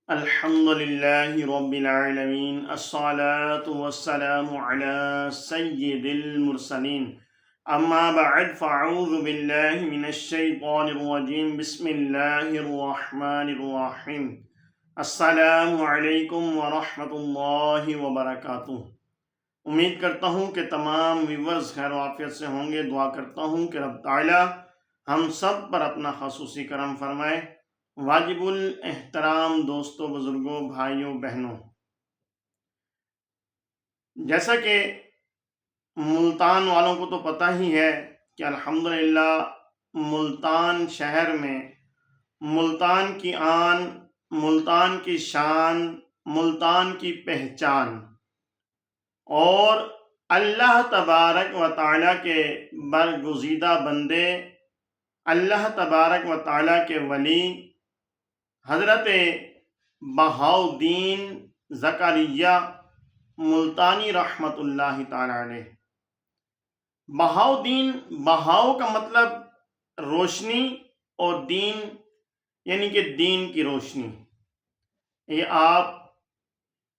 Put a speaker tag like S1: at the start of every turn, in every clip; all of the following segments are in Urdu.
S1: الحمد لله رب العالمين الصلاة والسلام على سيد المرسلين أما بعد فأعوذ بالله من الشيطان الرجيم بسم الله الرحمن الرحيم السلام علیکم ورحمۃ اللہ وبرکاتہ۔ امید کرتا ہوں کہ تمام ویورز خیر و عافیت سے ہوں گے۔ دعا کرتا ہوں کہ رب تعالی ہم سب پر اپنا خصوصی کرم فرمائے۔ واجب الاحترام دوستوں، بزرگوں، بھائیوں، بہنوں، جیسا کہ ملتان والوں کو تو پتہ ہی ہے کہ الحمدللہ ملتان شہر میں ملتان کی آن، ملتان کی شان، ملتان کی پہچان اور اللہ تبارک و تعالیٰ کے برگزیدہ بندے، اللہ تبارک و تعالیٰ کے ولی حضرت بہاؤالدین زکریا ملتانی رحمت اللہ تعالی علیہ۔ بہاؤالدین، بہاؤ کا مطلب روشنی اور دین یعنی کہ دین کی روشنی۔ یہ آپ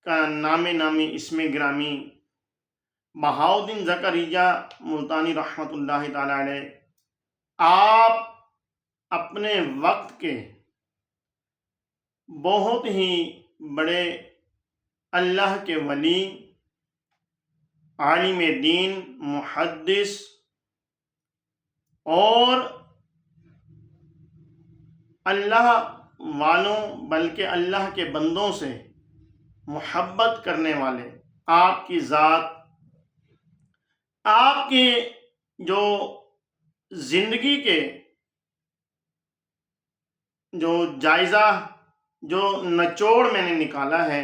S1: کا نامی اسم گرامی بہاؤالدین زکریا ملتانی رحمت اللہ تعالی علیہ، آپ اپنے وقت کے بہت ہی بڑے اللہ کے ولی، عالم دین، محدث اور اللہ والوں بلکہ اللہ کے بندوں سے محبت کرنے والے، آپ کی ذات، آپ کے جو زندگی کے جو جائزہ، جو نچوڑ میں نے نکالا ہے،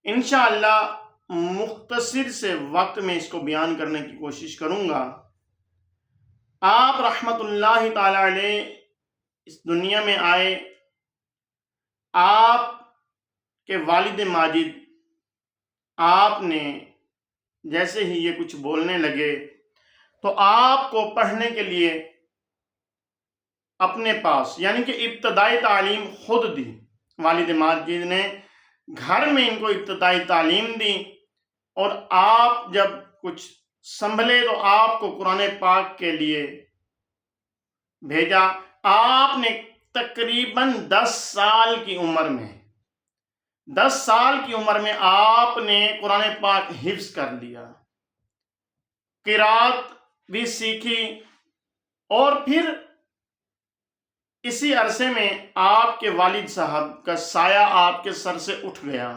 S1: انشاءاللہ مختصر سے وقت میں اس کو بیان کرنے کی کوشش کروں گا۔ آپ رحمت اللہ تعالی علیہ اس دنیا میں آئے، آپ کے والد ماجد، آپ نے جیسے ہی یہ کچھ بولنے لگے تو آپ کو پڑھنے کے لیے اپنے پاس یعنی کہ ابتدائی تعلیم خود دی۔ والد ماجد نے گھر میں ان کو ابتدائی تعلیم دی، اور آپ جب کچھ سنبھلے تو آپ کو قرآن پاک کے لیے بھیجا۔ آپ نے تقریباً 10 سال کی عمر میں 10 سال کی عمر میں آپ نے قرآن پاک حفظ کر لیا، قرات بھی سیکھی، اور پھر اسی عرصے میں آپ کے والد صاحب کا سایہ آپ کے سر سے اٹھ گیا۔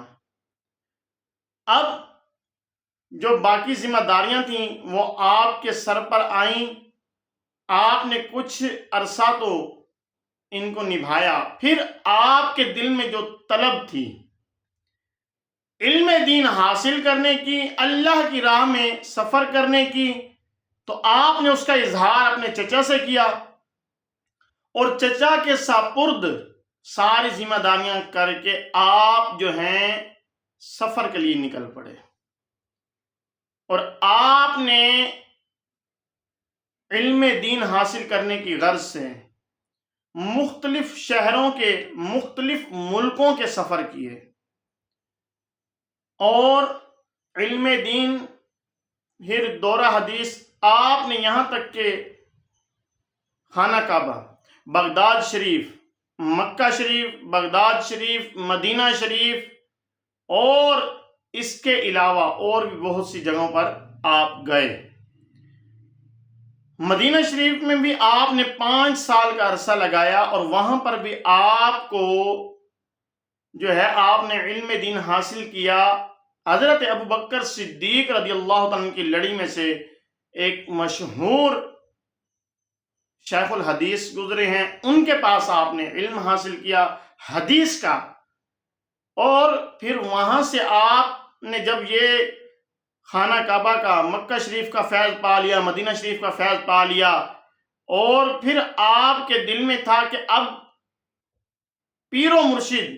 S1: اب جو باقی ذمہ داریاں تھیں وہ آپ کے سر پر آئیں، آپ نے کچھ عرصہ تو ان کو نبھایا، پھر آپ کے دل میں جو طلب تھی علم دین حاصل کرنے کی، اللہ کی راہ میں سفر کرنے کی، تو آپ نے اس کا اظہار اپنے چچا سے کیا، اور چچا کے سپرد ساری ذمہ داریاں کر کے آپ جو ہیں سفر کے لیے نکل پڑے، اور آپ نے علم دین حاصل کرنے کی غرض سے مختلف شہروں کے، مختلف ملکوں کے سفر کیے، اور علم دین پھر دورہ حدیث آپ نے یہاں تک کہ خانہ کعبہ، بغداد شریف، مکہ شریف، بغداد شریف، مدینہ شریف، اور اس کے علاوہ اور بھی بہت سی جگہوں پر آپ گئے۔ مدینہ شریف میں بھی آپ نے 5 سال کا عرصہ لگایا، اور وہاں پر بھی آپ کو جو ہے آپ نے علم دین حاصل کیا۔ حضرت ابوبکر صدیق رضی اللہ عنہ کی لڑی میں سے ایک مشہور شیخ الحدیث گزرے ہیں، ان کے پاس آپ نے علم حاصل کیا حدیث کا، اور پھر وہاں سے آپ نے جب یہ خانہ کعبہ کا، مکہ شریف کا فیض پا لیا، مدینہ شریف کا فیض پا لیا، اور پھر آپ کے دل میں تھا کہ اب پیر و مرشد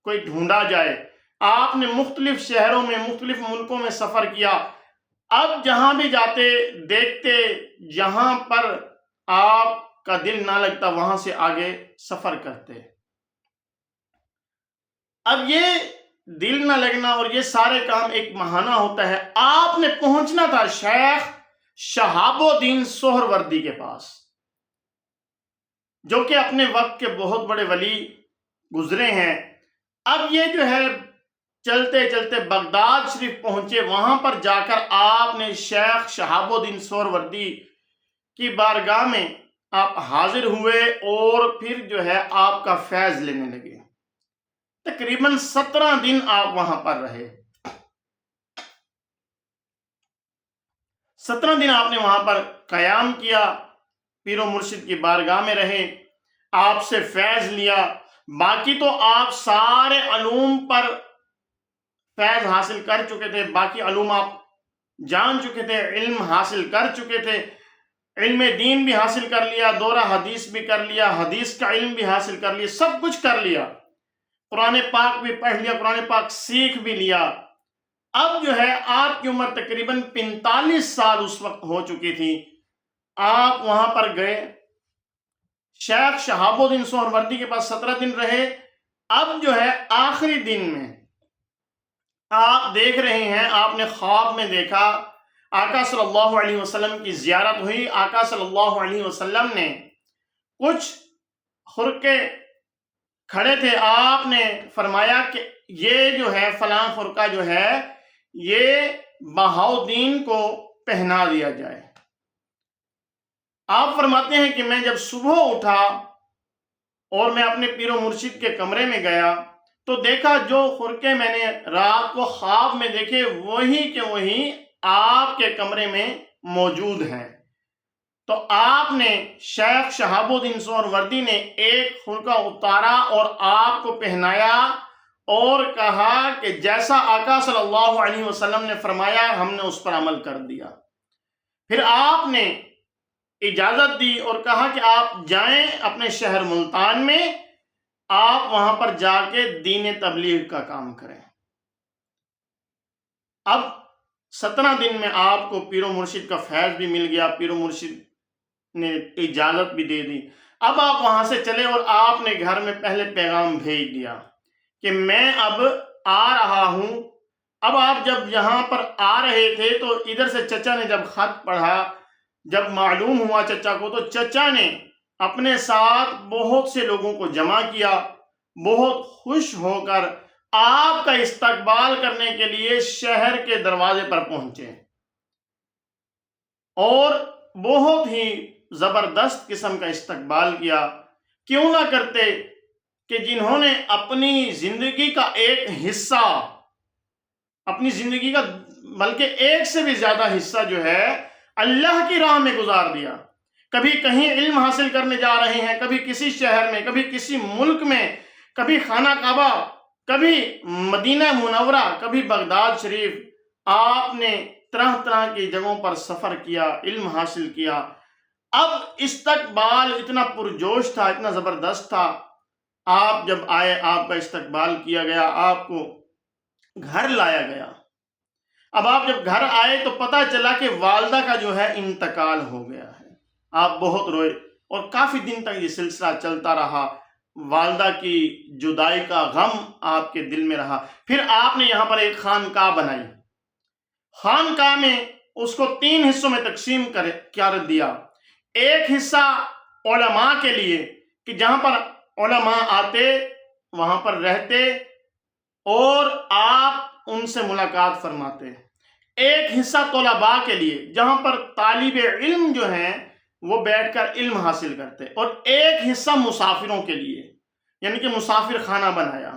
S1: کوئی ڈھونڈا جائے۔ آپ نے مختلف شہروں میں، مختلف ملکوں میں سفر کیا، اب جہاں بھی جاتے دیکھتے، جہاں پر آپ کا دل نہ لگتا وہاں سے آگے سفر کرتے۔ اب یہ دل نہ لگنا اور یہ سارے کام ایک بہانہ ہوتا ہے. آپ نے پہنچنا تھا شیخ شہاب الدین سہروردی کے پاس، جو کہ اپنے وقت کے بہت بڑے ولی گزرے ہیں. اب یہ جو ہے چلتے چلتے بغداد شریف پہنچے. وہاں پر جا کر آپ نے شیخ شہاب الدین سہروردی کی بارگاہ میں آپ حاضر ہوئے اور پھر جو ہے آپ کا فیض لینے لگے. تقریباً 17 دن آپ وہاں پر رہے. 17 دن آپ نے وہاں پر قیام کیا، پیر و مرشد کی بارگاہ میں رہے، آپ سے فیض لیا. باقی تو آپ سارے علوم پر فیض حاصل کر چکے تھے، باقی علوم آپ جان چکے تھے، علم حاصل کر چکے تھے. علم دین بھی حاصل کر لیا، دورہ حدیث بھی کر لیا، حدیث کا علم بھی حاصل کر لیا، سب کچھ کر لیا. قرآن پاک بھی پڑھ لیا، قرآن پاک سیکھ بھی لیا. اب جو ہے آپ کی عمر تقریباً 45 سال اس وقت ہو چکی تھی. آپ وہاں پر گئے، شیخ شہاب الدین سہروردی کے پاس 17 دن رہے. اب جو ہے آخری دن میں آپ دیکھ رہے ہیں، آپ نے خواب میں دیکھا آقا صلی اللہ علیہ وسلم کی زیارت ہوئی. آقا صلی اللہ علیہ وسلم نے کچھ خرقے کھڑے تھے، آپ نے فرمایا کہ یہ جو ہے فلاں فرقہ جو ہے یہ بہاؤدین کو پہنا دیا جائے. آپ فرماتے ہیں کہ میں جب صبح اٹھا اور میں اپنے پیر و مرشد کے کمرے میں گیا تو دیکھا جو خرقے میں نے رات کو خواب میں دیکھے وہی کے وہی آپ کے کمرے میں موجود ہیں. تو آپ نے شیخ شہاب الدین سہروردی نے ایک خرقہ اتارا اور آپ کو پہنایا اور کہا کہ جیسا آقا صلی اللہ علیہ وسلم نے فرمایا ہم نے اس پر عمل کر دیا. پھر آپ نے اجازت دی اور کہا کہ آپ جائیں اپنے شہر ملتان میں، آپ وہاں پر جا کے دین تبلیغ کا کام کریں. اب 17 دن میں آپ کو پیر و مرشد کا فیض بھی مل گیا، پیر و مرشد نے اجازت بھی دے دی. اب آپ وہاں سے چلے اور آپ نے گھر میں پہلے پیغام بھیج دیا کہ میں اب آ رہا ہوں. اب آپ جب یہاں پر آ رہے تھے تو ادھر سے چچا نے جب خط پڑھا، جب معلوم ہوا چچا کو، تو چچا نے اپنے ساتھ بہت سے لوگوں کو جمع کیا، بہت خوش ہو کر آپ کا استقبال کرنے کے لیے شہر کے دروازے پر پہنچے اور بہت ہی زبردست قسم کا استقبال کیا. کیوں نہ کرتے کہ جنہوں نے اپنی زندگی کا ایک حصہ، اپنی زندگی کا بلکہ ایک سے بھی زیادہ حصہ جو ہے اللہ کی راہ میں گزار دیا. کبھی کہیں علم حاصل کرنے جا رہے ہیں، کبھی کسی شہر میں، کبھی کسی ملک میں، کبھی خانہ کعبہ، کبھی مدینہ منورہ، کبھی بغداد شریف. آپ نے طرح طرح کی جگہوں پر سفر کیا، علم حاصل کیا. اب استقبال اتنا پرجوش تھا، اتنا زبردست تھا. آپ جب آئے، آپ کا استقبال کیا گیا، آپ کو گھر لایا گیا. اب آپ جب گھر آئے تو پتہ چلا کہ والدہ کا جو ہے انتقال ہو گیا ہے. آپ بہت روئے اور کافی دن تک یہ سلسلہ چلتا رہا. والدہ کی جدائی کا غم آپ کے دل میں رہا. پھر آپ نے یہاں پر ایک خانقاہ بنائی. خانقاہ میں اس کو 3 حصوں میں تقسیم کر دیا. ایک حصہ علماء کے لیے کہ جہاں پر علماء آتے، وہاں پر رہتے اور آپ ان سے ملاقات فرماتے. ایک حصہ طلباء کے لیے جہاں پر طالب علم جو ہیں وہ بیٹھ کر علم حاصل کرتے، اور ایک حصہ مسافروں کے لیے، یعنی کہ مسافر خانہ بنایا.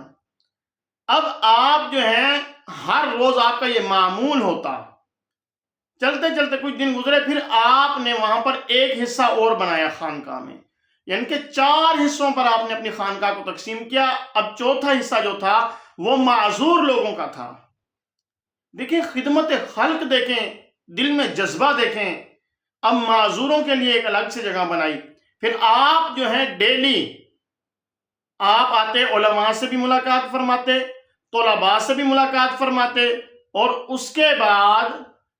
S1: اب آپ جو ہیں ہر روز آپ کا یہ معمول ہوتا. چلتے چلتے کچھ دن گزرے، پھر آپ نے وہاں پر ایک حصہ اور بنایا خانقاہ میں، یعنی کہ 4 حصوں پر آپ نے اپنی خانقاہ کو تقسیم کیا. اب چوتھا حصہ جو تھا وہ معذور لوگوں کا تھا. دیکھیں خدمت خلق، دیکھیں دل میں جذبہ دیکھیں. اب معذوروں کے لیے ایک الگ سے جگہ بنائی. پھر آپ جو ہیں ڈیلی آپ آتے، علماء سے بھی ملاقات فرماتے، طلباء سے بھی ملاقات فرماتے، اور اس کے بعد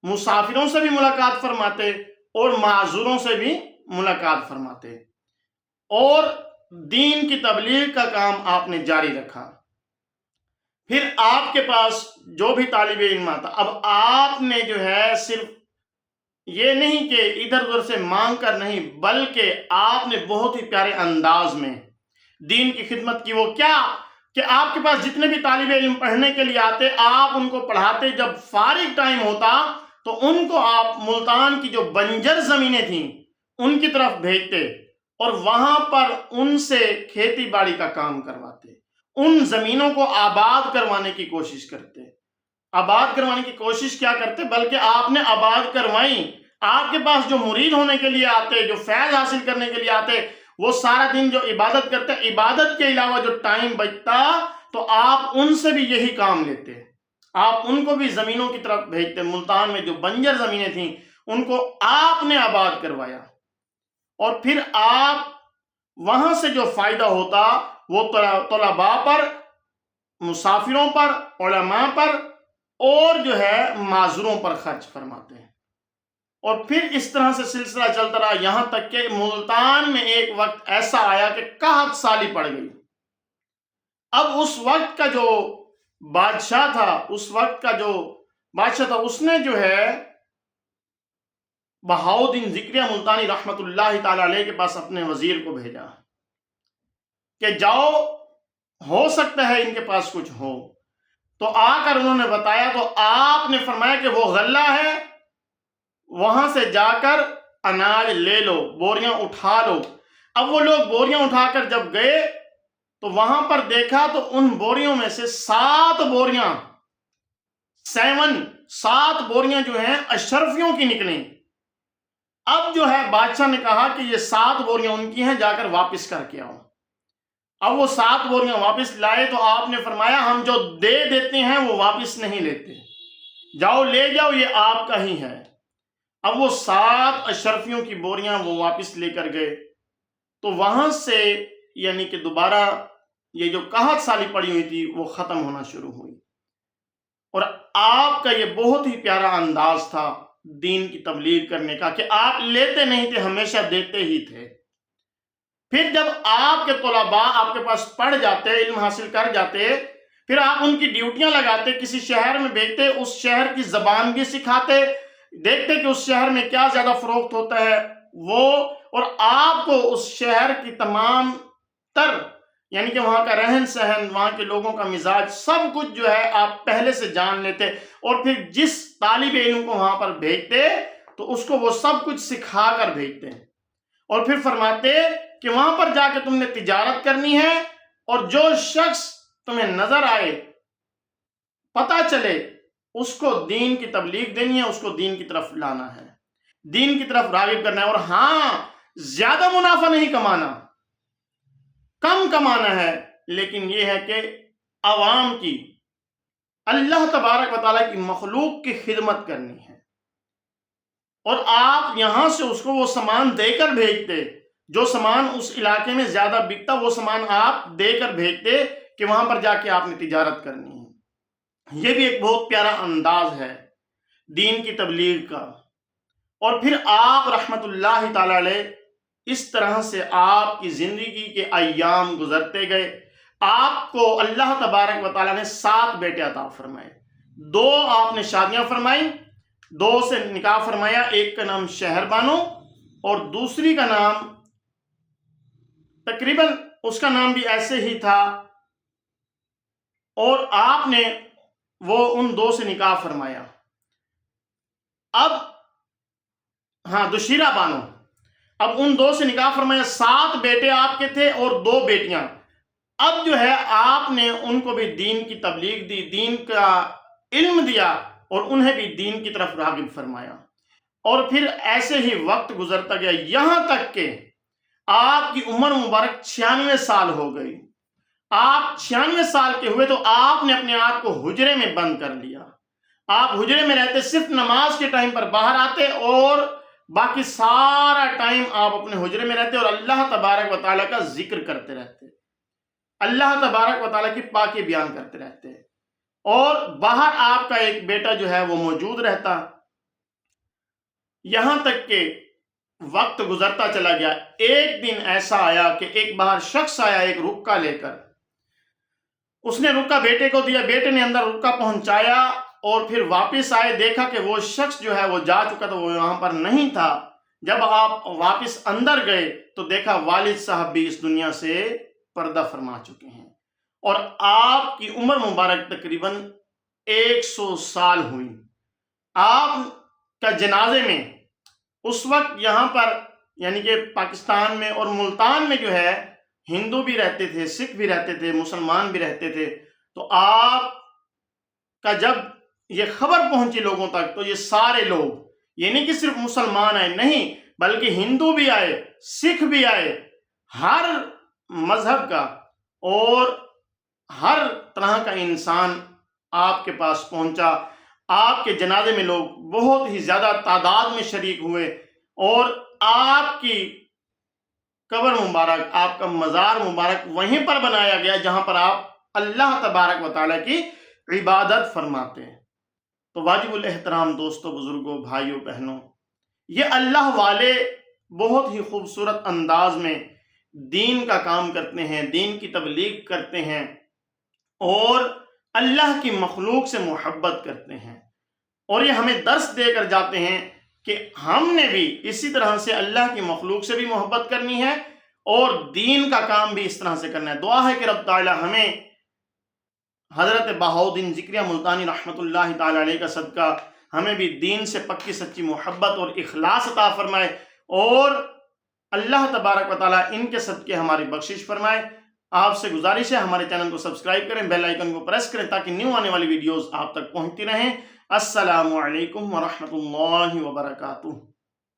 S1: مسافروں سے بھی ملاقات فرماتے اور معذوروں سے بھی ملاقات فرماتے، اور دین کی تبلیغ کا کام آپ نے جاری رکھا. پھر آپ کے پاس جو بھی طالب علم آتا، اب آپ نے جو ہے صرف یہ نہیں کہ ادھر ادھر سے مانگ کر نہیں، بلکہ آپ نے بہت ہی پیارے انداز میں دین کی خدمت کی۔ وہ کیا کہ آپ کے پاس جتنے بھی طالب علم پڑھنے کے لیے آتے، آپ ان کو پڑھاتے، جب فارغ ٹائم ہوتا تو ان کو آپ ملتان کی جو بنجر زمینیں تھیں ان کی طرف بھیجتے اور وہاں پر ان سے کھیتی باڑی کا کام کرواتے، ان زمینوں کو آباد کروانے کی کوشش کرتے۔ آباد کروانے کی کوشش کیا کرتے، بلکہ آپ نے آباد کروائیں۔ آپ کے پاس جو مرید ہونے کے لیے آتے، جو فیض حاصل کرنے کے لیے آتے، وہ سارا دن جو عبادت کرتے، عبادت کے علاوہ جو ٹائم بچتا تو آپ ان سے بھی یہی کام لیتے، آپ ان کو بھی زمینوں کی طرف بھیجتے۔ ملتان میں جو بنجر زمینیں تھیں ان کو آپ نے آباد کروایا، اور پھر آپ وہاں سے جو فائدہ ہوتا وہ طلباء پر، مسافروں پر، علماء پر اور جو ہے معذوروں پر خرچ فرماتے ہیں۔ اور پھر اس طرح سے سلسلہ چلتا رہا، یہاں تک کہ ملتان میں ایک وقت ایسا آیا کہ قحط سالی پڑ گئی۔ اب اس وقت کا جو بادشاہ تھا اس نے جو ہے بہاؤالدین ذکریہ ملتانی رحمت اللہ تعالی علیہ کے پاس اپنے وزیر کو بھیجا کہ جاؤ، ہو سکتا ہے ان کے پاس کچھ ہو۔ تو آ کر انہوں نے بتایا تو آپ نے فرمایا کہ وہ غلہ ہے، وہاں سے جا کر اناج لے لو، بوریاں اٹھا لو۔ اب وہ لوگ بوریاں اٹھا کر جب گئے تو وہاں پر دیکھا تو ان بوریوں میں سے 7 بوریاں جو ہیں اشرفیوں کی نکلیں۔ اب جو ہے بادشاہ نے کہا کہ یہ 7 بوریاں ان کی ہیں، جا کر واپس کر کے آؤ۔ اب وہ 7 بوریاں واپس لائے تو آپ نے فرمایا ہم جو دے دیتے ہیں وہ واپس نہیں لیتے، جاؤ لے جاؤ، یہ آپ کا ہی ہے۔ اب وہ 7 اشرفیوں کی بوریاں وہ واپس لے کر گئے تو وہاں سے یعنی کہ دوبارہ یہ جو قحط سالی پڑی ہوئی تھی وہ ختم ہونا شروع ہوئی۔ اور آپ کا یہ بہت ہی پیارا انداز تھا دین کی تبلیغ کرنے کا کہ آپ لیتے نہیں تھے، ہمیشہ دیتے ہی تھے۔ پھر جب آپ کے طلباء آپ کے پاس پڑھ جاتے، علم حاصل کر جاتے، پھر آپ ان کی ڈیوٹیاں لگاتے، کسی شہر میں بھیجتے، اس شہر کی زبان بھی سکھاتے، دیکھتے کہ اس شہر میں کیا زیادہ فروخت ہوتا ہے وہ، اور آپ کو اس شہر کی تمام تر یعنی کہ وہاں کا رہن سہن، وہاں کے لوگوں کا مزاج، سب کچھ جو ہے آپ پہلے سے جان لیتے، اور پھر جس طالب علم کو وہاں پر بھیجتے تو اس کو وہ سب کچھ سکھا کر بھیجتے ہیں، اور پھر فرماتے کہ وہاں پر جا کے تم نے تجارت کرنی ہے، اور جو شخص تمہیں نظر آئے، پتہ چلے، اس کو دین کی تبلیغ دینی ہے، اس کو دین کی طرف لانا ہے، دین کی طرف راغب کرنا ہے۔ اور ہاں، زیادہ منافع نہیں کمانا، کم کمانا ہے، لیکن یہ ہے کہ عوام کی، اللہ تبارک و تعالیٰ کی مخلوق کی خدمت کرنی ہے۔ اور آپ یہاں سے اس کو وہ سامان دے کر بھیجتے، جو سامان اس علاقے میں زیادہ بکتا وہ سامان آپ دے کر بھیجتے کہ وہاں پر جا کے آپ نے تجارت کرنی ہے۔ یہ بھی ایک بہت پیارا انداز ہے دین کی تبلیغ کا۔ اور پھر آپ رحمت اللہ تعالی علیہ اس طرح سے آپ کی زندگی کے ایام گزرتے گئے۔ آپ کو اللہ تبارک و تعالیٰ نے 7 بیٹے عطا فرمائے، 2 آپ نے شادیاں فرمائی، 2 سے نکاح فرمایا، ایک کا نام شہر بانو اور دوسری کا نام تقریباً اس کا نام بھی ایسے ہی تھا، اور آپ نے وہ ان 2 سے نکاح فرمایا۔ اب دشیرہ بانو، اب ان 2 سے نکاح فرمایا، 7 بیٹے آپ کے تھے اور 2 بیٹیاں۔ اب جو ہے آپ نے ان کو بھی دین کی تبلیغ دی، دین کا علم دیا، اور انہیں بھی دین کی طرف راغب فرمایا۔ اور پھر ایسے ہی وقت گزرتا گیا، یہاں تک کہ آپ کی عمر مبارک 96 سال ہو گئی۔ آپ 96 سال کے ہوئے تو آپ نے اپنے آپ کو حجرے میں بند کر لیا۔ آپ حجرے میں رہتے، صرف نماز کے ٹائم پر باہر آتے، اور باقی سارا ٹائم آپ اپنے حجرے میں رہتے اور اللہ تبارک و تعالیٰ کا ذکر کرتے رہتے، اللہ تبارک و تعالیٰ کی پاکی بیان کرتے رہتے، اور باہر آپ کا ایک بیٹا جو ہے وہ موجود رہتا۔ یہاں تک کہ وقت گزرتا چلا گیا، ایک دن ایسا آیا کہ ایک باہر شخص آیا ایک رکا لے کر، اس نے رکا بیٹے کو دیا، بیٹے نے اندر رکا پہنچایا اور پھر واپس آئے، دیکھا کہ وہ شخص جو ہے وہ جا چکا تھا، وہ یہاں پر نہیں تھا۔ جب آپ واپس اندر گئے تو دیکھا والد صاحب بھی اس دنیا سے پردہ فرما چکے ہیں، اور آپ کی عمر مبارک تقریباً 100 سال ہوئی۔ آپ کا جنازے میں اس وقت یہاں پر یعنی کہ پاکستان میں اور ملتان میں جو ہے ہندو بھی رہتے تھے، سکھ بھی رہتے تھے، مسلمان بھی رہتے تھے، تو آپ کا جب یہ خبر پہنچی لوگوں تک تو یہ سارے لوگ، یہ نہیں کہ صرف مسلمان آئے، نہیں بلکہ ہندو بھی آئے، سکھ بھی آئے، ہر مذہب کا اور ہر طرح کا انسان آپ کے پاس پہنچا۔ آپ کے جنازے میں لوگ بہت ہی زیادہ تعداد میں شریک ہوئے، اور آپ کی قبر مبارک، آپ کا مزار مبارک وہیں پر بنایا گیا جہاں پر آپ اللہ تبارک و تعالیٰ کی عبادت فرماتے ہیں۔ تو واجب الاحترام دوستوں، بزرگوں، بھائیوں، بہنوں، یہ اللہ والے بہت ہی خوبصورت انداز میں دین کا کام کرتے ہیں، دین کی تبلیغ کرتے ہیں، اور اللہ کی مخلوق سے محبت کرتے ہیں، اور یہ ہمیں درس دے کر جاتے ہیں کہ ہم نے بھی اسی طرح سے اللہ کی مخلوق سے بھی محبت کرنی ہے اور دین کا کام بھی اس طرح سے کرنا ہے۔ دعا ہے کہ رب تعالی ہمیں حضرت بہاؤالدین ذکریہ ملتانی رحمۃ اللہ تعالی علیہ کا صدقہ ہمیں بھی دین سے پکی سچی محبت اور اخلاص عطا فرمائے، اور اللہ تبارک و تعالی ان کے صدقے ہماری بخشش فرمائے۔ آپ سے گزارش ہے ہمارے چینل کو سبسکرائب کریں، بیل آئیکن کو پریس کریں تاکہ نیو آنے والی ویڈیوز آپ تک پہنچتی رہیں۔ السلام علیکم ورحمۃ اللہ وبرکاتہ۔